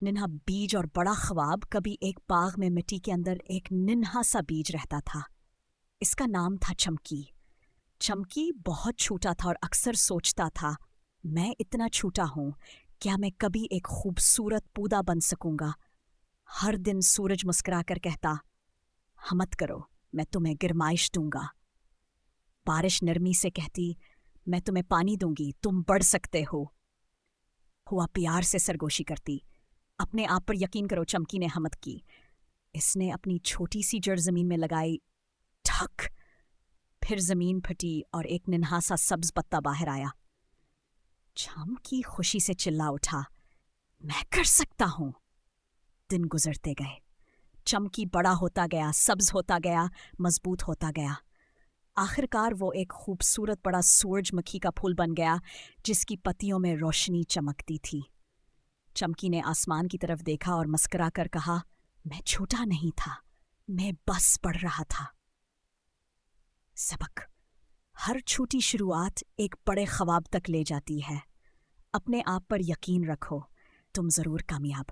ننھا بیج اور بڑا خواب کبھی ایک باغ میں مٹی کے اندر ایک ننھا سا بیج رہتا تھا۔ اس کا نام تھا چمکی۔ چمکی بہت چھوٹا تھا اور اکثر سوچتا تھا، میں اتنا چھوٹا ہوں، کیا میں کبھی ایک خوبصورت پودا بن سکوں گا؟ ہر دن سورج مسکرا کر کہتا، ہمت کرو، میں تمہیں گرمائش دوں گا۔ بارش نرمی سے کہتی، میں تمہیں پانی دوں گی، تم بڑھ سکتے ہو۔ ہوا پیار سے سرگوشی کرتی، اپنے آپ پر یقین کرو۔ چمکی نے ہمت کی۔ اس نے اپنی چھوٹی سی جڑ زمین میں لگائی، ٹھک! پھر زمین پھٹی اور ایک ننھا سا سبز پتا باہر آیا۔ چمکی خوشی سے چلا اٹھا، میں کر سکتا ہوں۔ دن گزرتے گئے، چمکی بڑا ہوتا گیا، سبز ہوتا گیا، مضبوط ہوتا گیا۔ آخر کار وہ ایک خوبصورت بڑا سورج مکھی کا پھول بن گیا جس کی پتیوں میں روشنی چمکتی تھی۔ چمکی نے آسمان کی طرف دیکھا اور مسکرا کر کہا، میں چھوٹا نہیں تھا، میں بس بڑھ رہا تھا۔ سبق: ہر چھوٹی شروعات ایک بڑے خواب تک لے جاتی ہے۔ اپنے آپ پر یقین رکھو، تم ضرور کامیاب